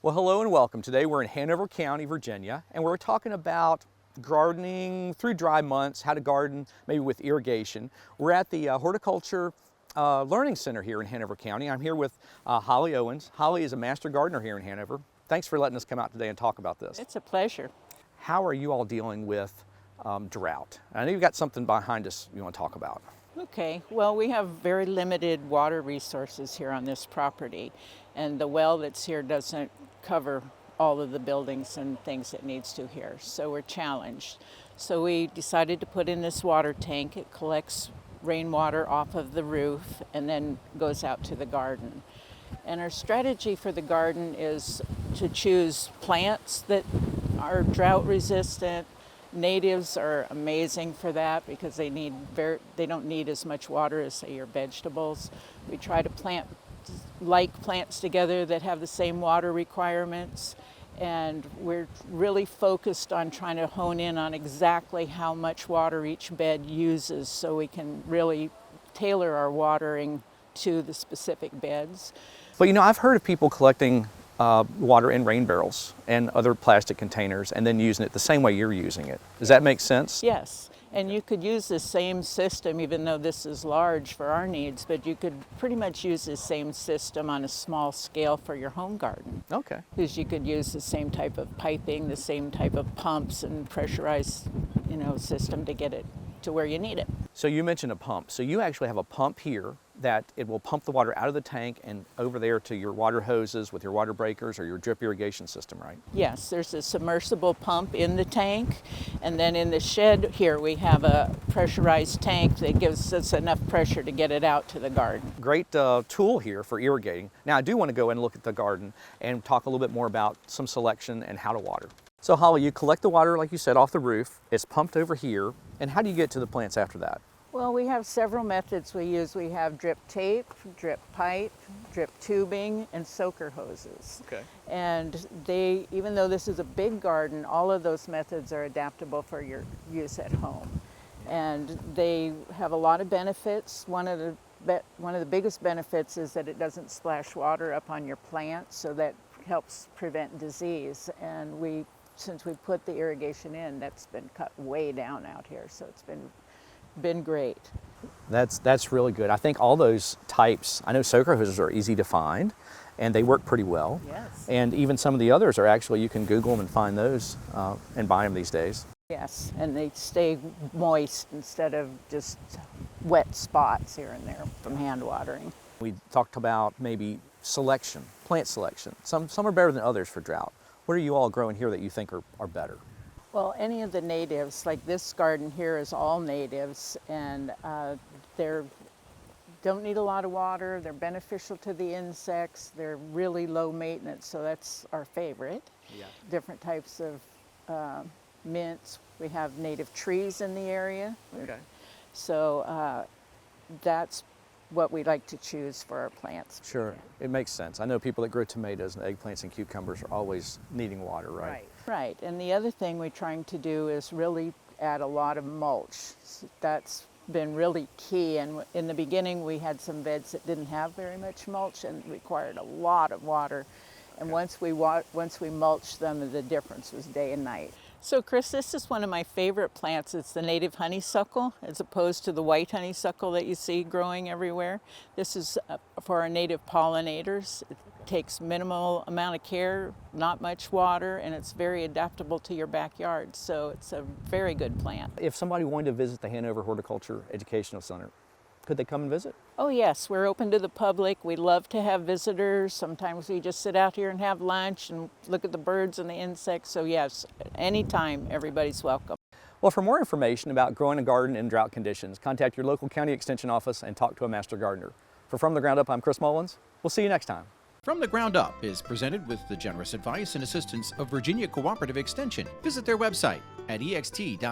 Well, hello and welcome. Today we're in Hanover County, Virginia, and we're talking about gardening through dry months, how to garden maybe with irrigation. We're at the Horticulture Learning Center here in Hanover County. I'm here with Holly Owens. Holly is a master gardener here in Hanover. Thanks for letting us come out today and talk about this. It's a pleasure. How are you all dealing with drought? I know you've got something behind us you want to talk about. Okay, well, we have very limited water resources here on this property, and the well that's here doesn't cover all of the buildings and things it needs to here, so we're challenged. So we decided to put in this water tank. It collects rainwater off of the roof and then goes out to the garden. And our strategy for the garden is to choose plants that are drought resistant. Natives are amazing for that because they don't need as much water as, say, your vegetables. We try to plant plants together that have the same water requirements, and we're really focused on trying to hone in on exactly how much water each bed uses so we can really tailor our watering to the specific beds. But you know, I've heard of people collecting water in rain barrels and other plastic containers and then using it the same way you're using it. Does that make sense? Yes, and you could use the same system, even though this is large for our needs, but you could pretty much use the same system on a small scale for your home garden. Okay. Because you could use the same type of piping, the same type of pumps and pressurized, system to get it to where you need it. So you mentioned a pump. So you actually have a pump here that it will pump the water out of the tank and over there to your water hoses with your water breakers or your drip irrigation system, right? Yes, there's a submersible pump in the tank, and then in the shed here we have a pressurized tank that gives us enough pressure to get it out to the garden. Great tool here for irrigating. Now I do want to go and look at the garden and talk a little bit more about some selection and how to water. So Holly, you collect the water, like you said, off the roof. It's pumped over here. And how do you get to the plants after that? Well, we have several methods we use. We have drip tape, drip pipe, drip tubing, and soaker hoses. Okay. And even though this is a big garden, all of those methods are adaptable for your use at home. And they have a lot of benefits. One of the biggest benefits is that it doesn't splash water up on your plants, so that helps prevent disease. And since we put the irrigation in, that's been cut way down out here, so it's been great. That's really good. I think all those types, I know soaker hoses are easy to find and they work pretty well. Yes. And even some of the others are actually, you can Google them and find those and buy them these days. Yes, and they stay moist instead of just wet spots here and there from hand watering. We talked about maybe selection, plant selection. Some are better than others for drought. What are you all growing here that you think are better? Well, any of the natives, like this garden here is all natives, and they don't need a lot of water, they're beneficial to the insects, they're really low maintenance, so that's our favorite. Yeah. Different types of mints. We have native trees in the area. Okay. So that's what we like to choose for our plants. Sure, it makes sense. I know people that grow tomatoes and eggplants and cucumbers are always needing water, right? Right, and the other thing we're trying to do is really add a lot of mulch. That's been really key, and in the beginning we had some beds that didn't have very much mulch and required a lot of water. And once we mulched them, the difference was day and night. So Chris, this is one of my favorite plants. It's the native honeysuckle as opposed to the white honeysuckle that you see growing everywhere. This is for our native pollinators. It takes minimal amount of care, not much water, and it's very adaptable to your backyard. So it's a very good plant. If somebody wanted to visit the Hanover Horticulture Educational Center, could they come and visit? Oh yes, we're open to the public. We love to have visitors. Sometimes we just sit out here and have lunch and look at the birds and the insects. So yes, anytime, everybody's welcome. Well, for more information about growing a garden in drought conditions, contact your local county extension office and talk to a master gardener. For From the Ground Up, I'm Chris Mullins. We'll see you next time. From the Ground Up is presented with the generous advice and assistance of Virginia Cooperative Extension. Visit their website at ext.vt.edu.